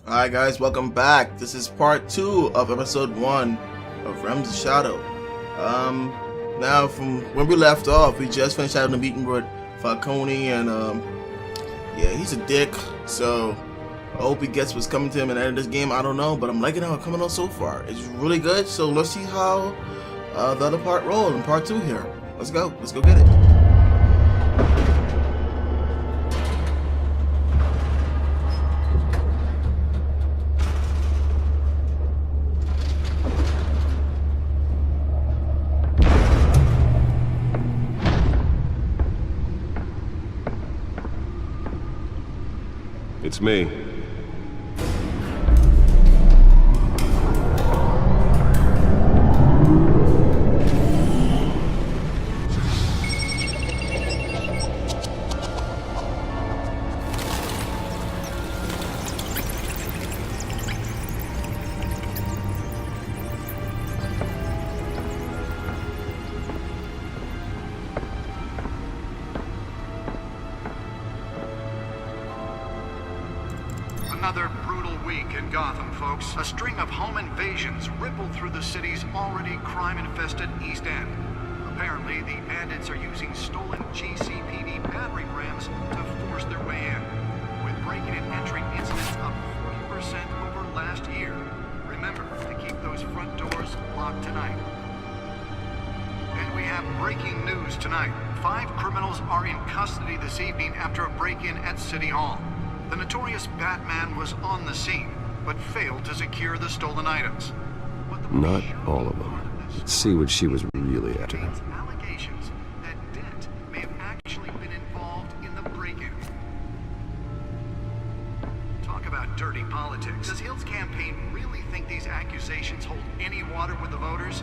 Alright guys, welcome back. This is part 2 of episode 1 of Realms of Shadow. Now from when we left off, we just finished having a meeting with Falcone and yeah, he's a dick, so I hope he gets what's coming to him at the end of this game. I don't know, but I'm liking how it's coming out so far. It's really good, so let's see how the other part rolls in part 2 here. Let's go get it. It's me. Another brutal week in Gotham, folks. A string of home invasions rippled through the city's already crime-infested East End. Apparently, the bandits are using stolen GCPD battering rams to force their way in, with breaking and entering incidents up 40% over last year. Remember to keep those front doors locked tonight. And we have breaking news tonight. 5 criminals are in custody this evening after a break-in at City Hall. The notorious Batman was on the scene, but failed to secure the stolen items. Not all of them. Let's see what she was really after. Allegations that Dent may have actually been involved in the break-in. Talk about dirty politics. Does Hill's campaign really think these accusations hold any water with the voters?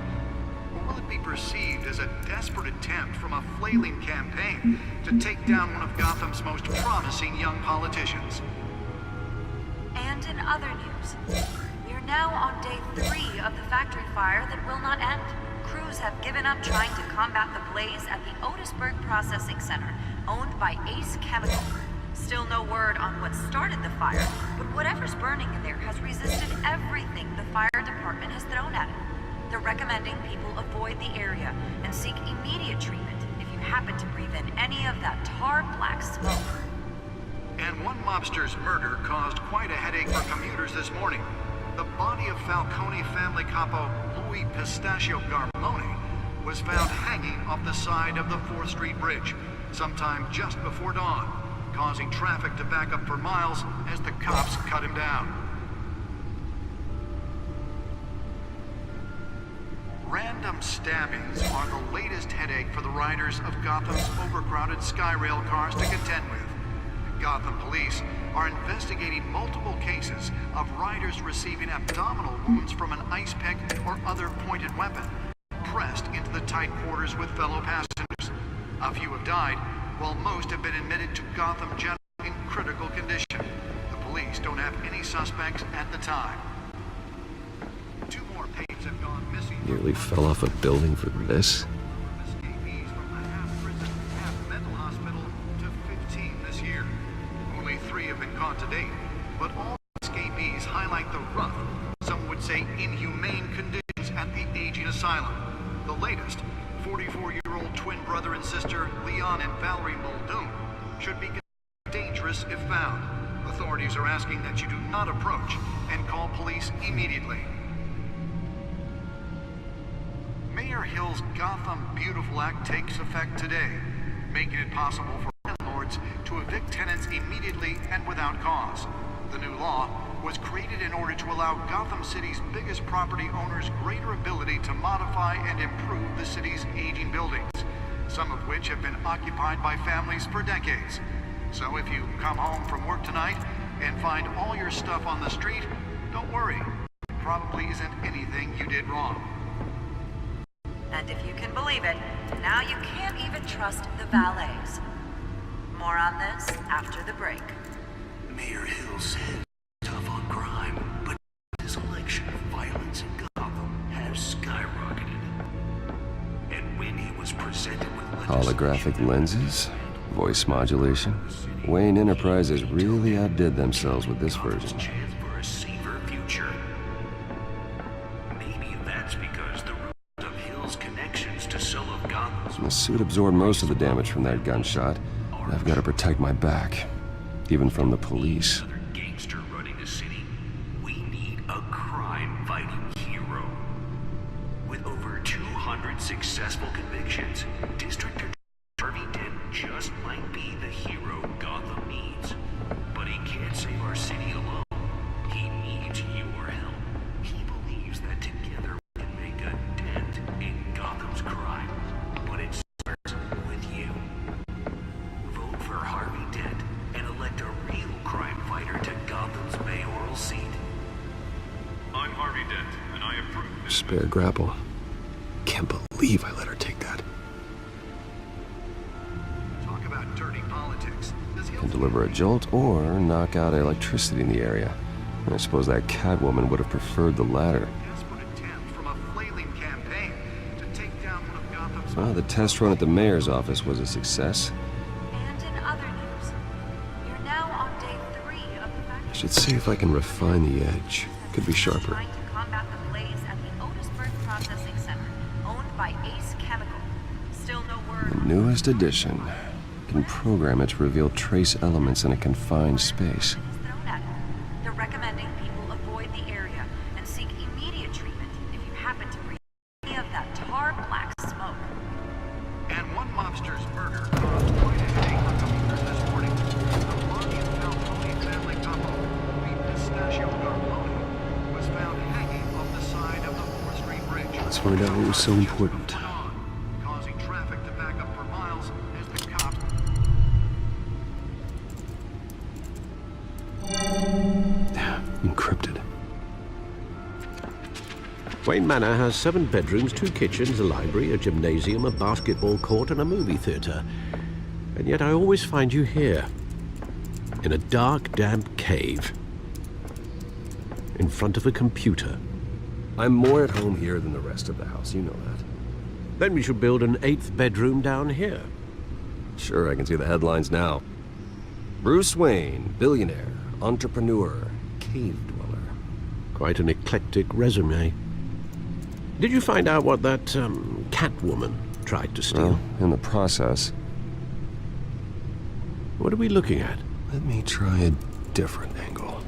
Or will it be perceived as a desperate attempt from a flailing campaign to take down one of Gotham's most promising young politicians? And in other news, we're now on day 3 of the factory fire that will not end. Crews have given up trying to combat the blaze at the Otisburg Processing Center, owned by Ace Chemical. Still no word on what started the fire, but whatever's burning in there has resisted everything the fire department has thrown at it. They're recommending people avoid the area and seek immediate treatment if you happen to breathe in any of that tar black smoke. And one mobster's murder caused quite a headache for commuters this morning. The body of Falcone family capo Louis Pistachio Garmone was found hanging off the side of the 4th Street Bridge sometime just before dawn, causing traffic to back up for miles as the cops cut him down. Random stabbings are the latest headache for the riders of Gotham's overcrowded Skyrail cars to contend with. Gotham police are investigating multiple cases of riders receiving abdominal wounds from an ice pick or other pointed weapon, pressed into the tight quarters with fellow passengers. A few have died, while most have been admitted to Gotham General in critical condition. The police don't have any suspects at the time. 2 more patients have gone missing. Nearly fell off a building for this? Escapees from the half-prison, half-mental hospital to 15 this year. Only 3 have been caught to date, but all escapees highlight the rough, some would say inhumane conditions at the aging asylum. The latest, 44-year-old twin brother and sister Leon and Valerie Muldoon, should be dangerous if found. Authorities are asking that you do not approach and call police immediately. Mayor Hill's Gotham Beautiful Act takes effect today, making it possible for landlords to evict tenants immediately and without cause. The new law was created in order to allow Gotham City's biggest property owners greater ability to modify and improve the city's aging buildings, some of which have been occupied by families for decades. So if you come home from work tonight and find all your stuff on the street, don't worry. It probably isn't anything you did wrong. And if you can believe it, now you can't even trust the valets. More on this after the break. Mayor Hill said tough on crime, but this election of violence in Gotham has skyrocketed. And when he was presented with Holographic lenses? Voice modulation? Wayne Enterprises really outdid themselves with this version. My suit absorbed most of the damage from that gunshot, and I've got to protect my back, even from the police. Another gangster running the city. We need a crime-fighting hero. With over 200 successful convictions, District Attorney Harvey Dent just might be the hero Gotham needs. But he can't save our city alone. He needs your help. He believes that together we can make a dent in Gotham's crime. But it starts with you. Vote for Harvey Dent and elect a real crime fighter to Gotham's mayoral seat. I'm Harvey Dent, and I approve this. Spare grapple. Can't believe I let her take that. Talk about dirty politics. Can deliver a jolt or knock out electricity in the area. I suppose that Catwoman would have preferred the latter. Desperate attempt from a flailing campaign to take down one of Gotham's... Well, the test run at the mayor's office was a success. And in other news, you're now on day 3 of the I factory. should see if I can refine the edge. Could be sharper. Trying to combat the blaze at the Otisburg Processing Center, owned by Ace Chemical. Still no word on Newest edition. Can program it to reveal trace elements in a confined space. is thrown at it. They're recommending people avoid the area and seek immediate treatment if you happen to breathe any of that tar black smoke. And one mobster's murder caused quite a headache for commuters this morning. The Marnie and family couple, the Pistachio Garmoni, was found hanging off the side of the 4th Street Bridge. Let's find out what was so important. Went on, causing traffic to back up for miles as the cop... Encrypted. Wayne Manor has 7 bedrooms, 2 kitchens, a library, a gymnasium, a basketball court, and a movie theater. And yet I always find you here, in a dark, damp cave, in front of a computer. I'm more at home here than the rest of the house, you know that. Then we should build an 8th bedroom down here. Sure, I can see the headlines now. Bruce Wayne, billionaire, entrepreneur, cave dweller. Quite an eclectic resume. Did you find out what that, Catwoman tried to steal? Well, in the process, What are we looking at? let me try a different angle.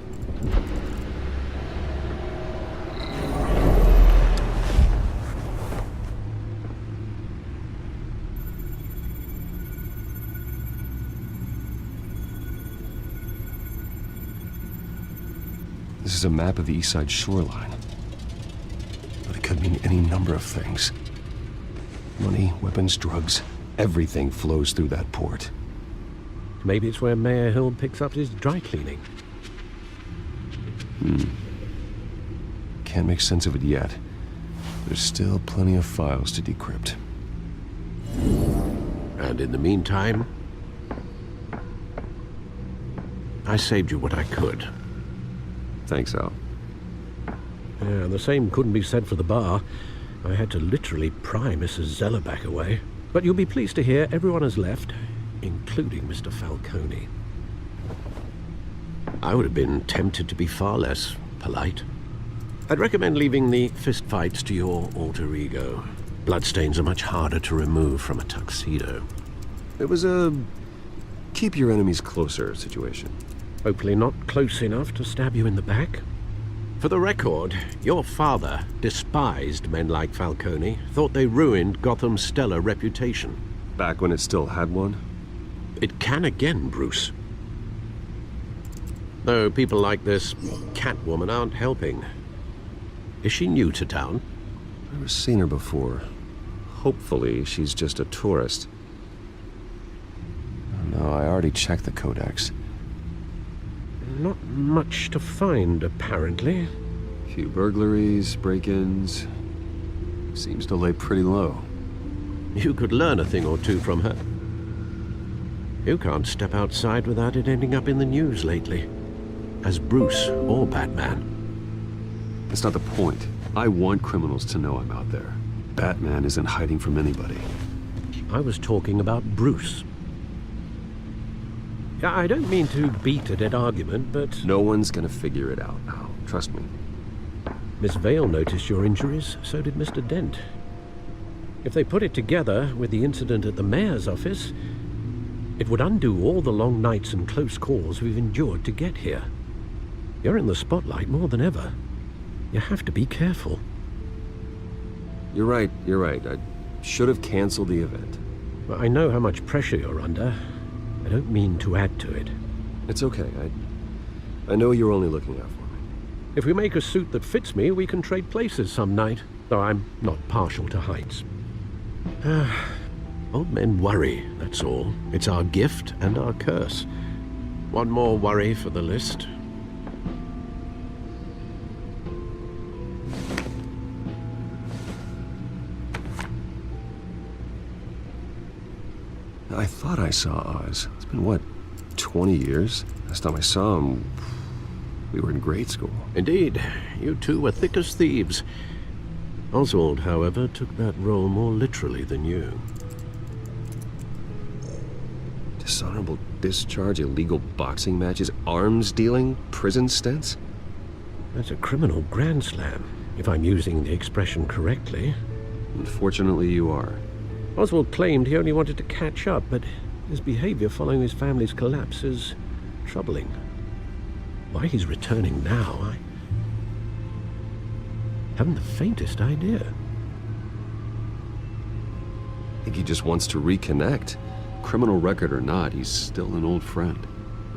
This is a map of the East Side shoreline. But it could mean any number of things. Money, weapons, drugs, everything flows through that port. Maybe it's where Mayor Hill picks up his dry cleaning. Can't make sense of it yet. There's still plenty of files to decrypt. And in the meantime, I saved you what I could. Thanks, Al. Yeah, the same couldn't be said for the bar. I had to literally pry Mrs. Zellerback away. But you'll be pleased to hear everyone has left, including Mr. Falcone. I would have been tempted to be far less polite. I'd recommend leaving the fistfights to your alter ego. Bloodstains are much harder to remove from a tuxedo. It was a keep your enemies closer situation. Hopefully not close enough to stab you in the back. For the record, your father despised men like Falcone, thought they ruined Gotham's stellar reputation. Back when it still had one? It can again, Bruce. Though people like this Catwoman aren't helping. Is she new to town? Never seen her before. Hopefully she's just a tourist. No, I already checked the codex. Not much to find, apparently. Few burglaries, break-ins. Seems to lay pretty low. You could learn a thing or two from her. You can't step outside without it ending up in the news lately. As Bruce or Batman. That's not the point. I want criminals to know I'm out there. Batman isn't hiding from anybody. I was talking about Bruce. I don't mean to beat a dead argument, but No one's gonna figure it out now. Trust me. Miss Vale noticed your injuries, so did Mr. Dent. If they put it together with the incident at the mayor's office, it would undo all the long nights and close calls we've endured to get here. You're in the spotlight more than ever. You have to be careful. You're right. I should have canceled the event. Well, I know how much pressure you're under. I don't mean to add to it. It's okay. I know you're only looking out for me. If we make a suit that fits me, we can trade places some night, though I'm not partial to heights. Old men worry, that's all. It's our gift and our curse. One more worry for the list. I thought I saw Oz. It's been, what, 20 years? Last time I saw him, we were in grade school. Indeed, you two were thick as thieves. Oswald, however, took that role more literally than you. Dishonorable discharge, illegal boxing matches, arms dealing, prison stints? That's a criminal grand slam, if I'm using the expression correctly. Unfortunately, you are. Oswald claimed he only wanted to catch up, but his behavior following his family's collapse is troubling. Why he's returning now, I haven't the faintest idea. I think he just wants to reconnect. Criminal record or not, he's still an old friend.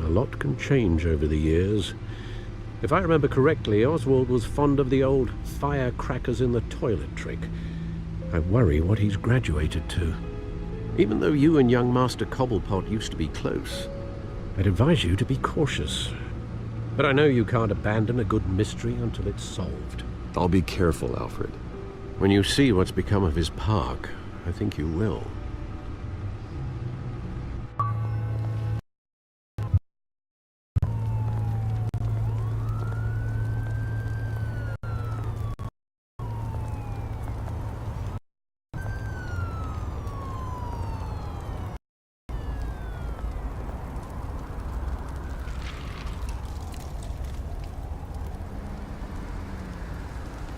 A lot can change over the years. If I remember correctly, Oswald was fond of the old firecrackers in the toilet trick. I worry what he's graduated to. Even though you and young Master Cobblepot used to be close, I'd advise you to be cautious. But I know you can't abandon a good mystery until it's solved. I'll be careful, Alfred. When you see what's become of his park, I think you will.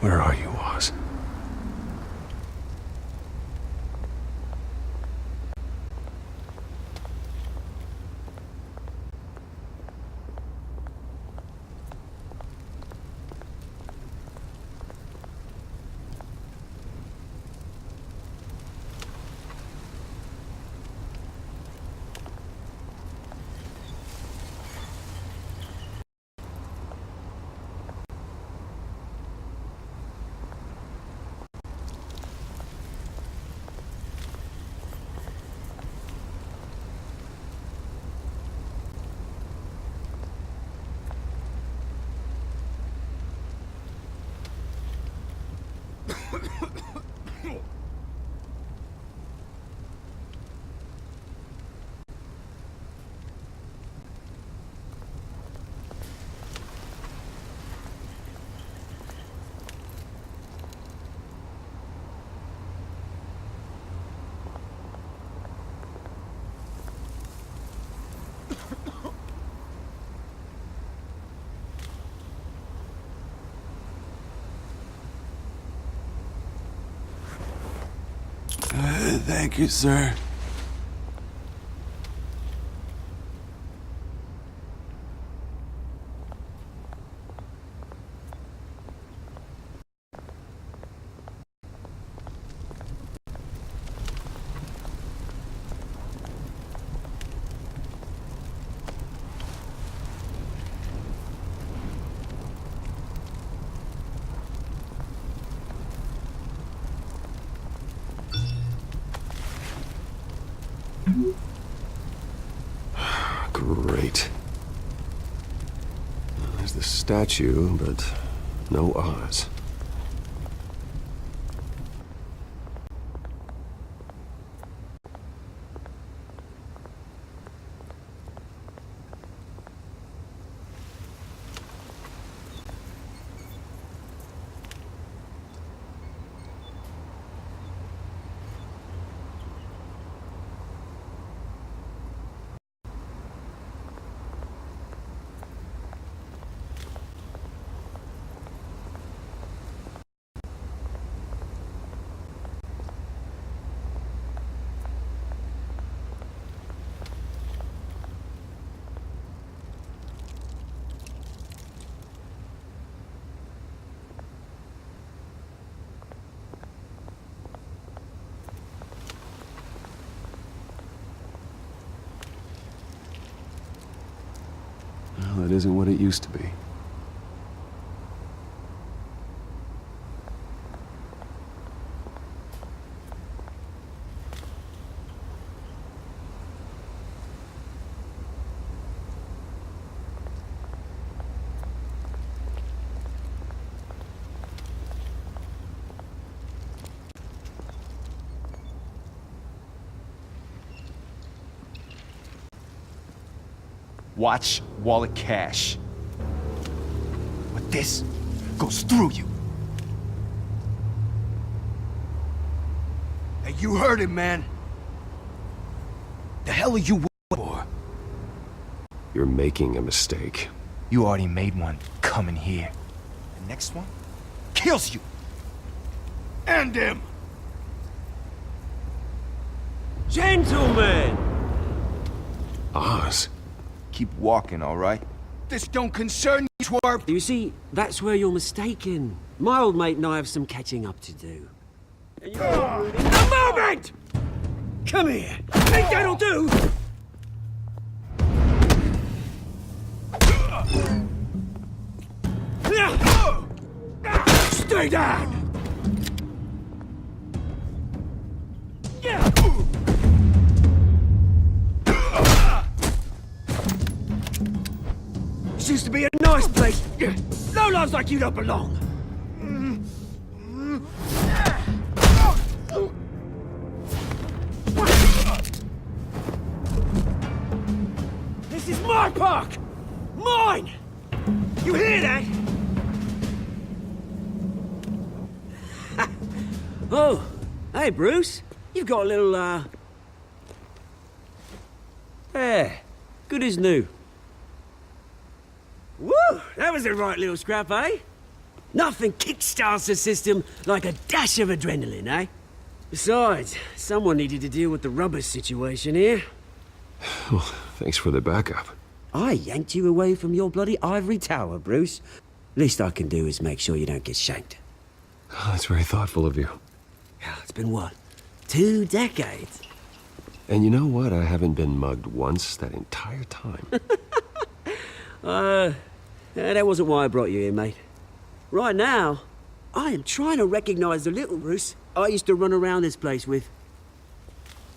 Where are you, Oz? Thank you, sir. Great. There's the statue, but no Oz. Well, it isn't what it used to be. Watch wallet cash. But this goes through you. Hey, you heard him, man. The hell are you for? You're making a mistake. You already made one coming here. The next one kills you. And him. Gentlemen! Oz. Keep walking, all right? This don't concern you, twerp. You see, that's where you're mistaken. My old mate and I have some catching up to do. And you're ruining the moment! Come here. Think that'll do? Stay down! This used to be a nice place. No lives like you don't belong. This is my park! Mine! You hear that? Oh, hey Bruce. You've got a little, Yeah, good as new. Woo! That was a right little scrap, eh? Nothing kickstarts the system like a dash of adrenaline, eh? Besides, someone needed to deal with the rubber situation here. Well, thanks for the backup. I yanked you away from your bloody ivory tower, Bruce. Least I can do is make sure you don't get shanked. Oh, that's very thoughtful of you. It's been what? 2 decades? And you know what? I haven't been mugged once that entire time. That wasn't why I brought you here, mate. Right now, I am trying to recognize the little Bruce I used to run around this place with.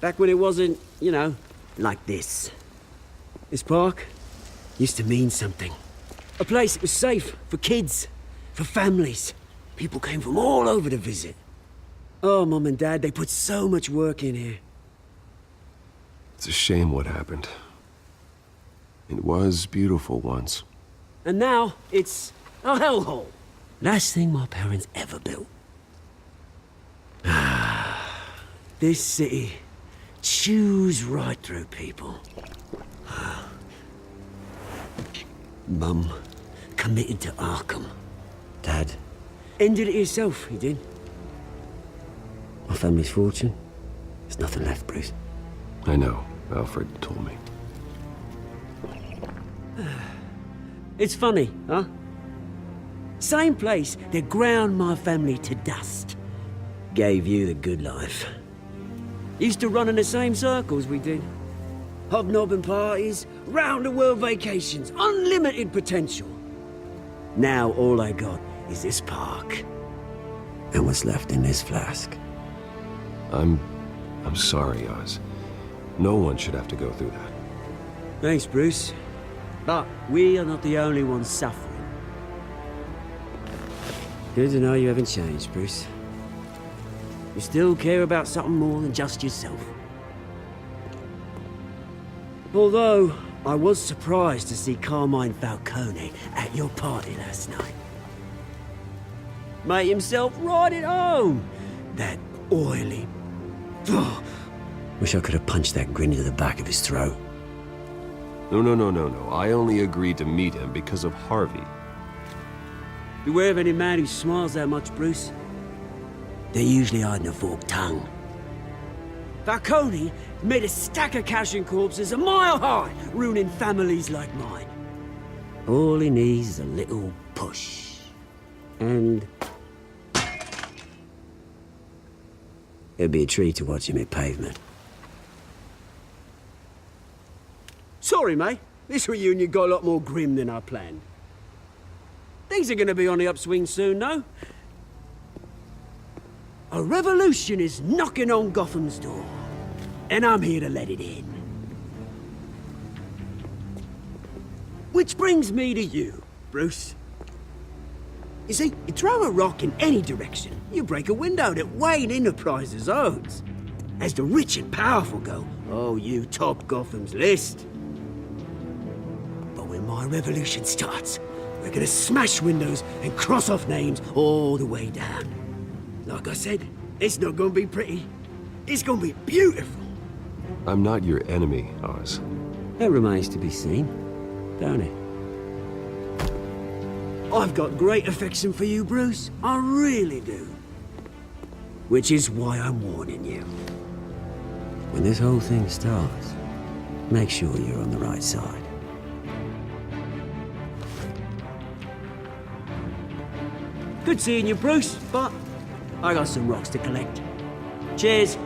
Back when it wasn't, you know, like this. This park used to mean something. A place that was safe for kids, for families. People came from all over to visit. Oh, Mum and Dad, they put so much work in here. It's a shame what happened. It was beautiful once. And now, it's a hellhole. Last thing my parents ever built. This city chews right through people. Mum committed to Arkham. Dad ended it himself, he did. My family's fortune, there's nothing left, Bruce. I know. Alfred told me. It's funny, huh? Same place that ground my family to dust. Gave you the good life. Used to run in the same circles we did. Hobnobbing parties, round-the-world vacations, unlimited potential. Now all I got is this park. And what's left in this flask. I'm sorry, Oz. No one should have to go through that. Thanks, Bruce. But we are not the only ones suffering. Good to know you haven't changed, Bruce. You still care about something more than just yourself. Although, I was surprised to see Carmine Falcone at your party last night. Made himself right at home. That oily... Oh, wish I could have punched that grin into the back of his throat. No. I only agreed to meet him because of Harvey. Beware of any man who smiles that much, Bruce. They're usually hiding a forked tongue. Falcone made a stack of cash and corpses a mile high, ruining families like mine. All he needs is a little push. And... it'd be a treat to watch him hit pavement. Sorry, mate. This reunion got a lot more grim than I planned. Things are gonna be on the upswing soon, though. A revolution is knocking on Gotham's door, and I'm here to let it in. Which brings me to you, Bruce. You see, you throw a rock in any direction, you break a window that Wayne Enterprises owns. As the rich and powerful go, oh, you top Gotham's list. But when my revolution starts, we're gonna smash windows and cross off names all the way down. Like I said, it's not gonna be pretty. It's gonna be beautiful. I'm not your enemy, Oz. That remains to be seen, don't it? I've got great affection for you, Bruce. I really do. Which is why I'm warning you. When this whole thing starts, make sure you're on the right side. Good seeing you, Bruce, but I got some rocks to collect. Cheers.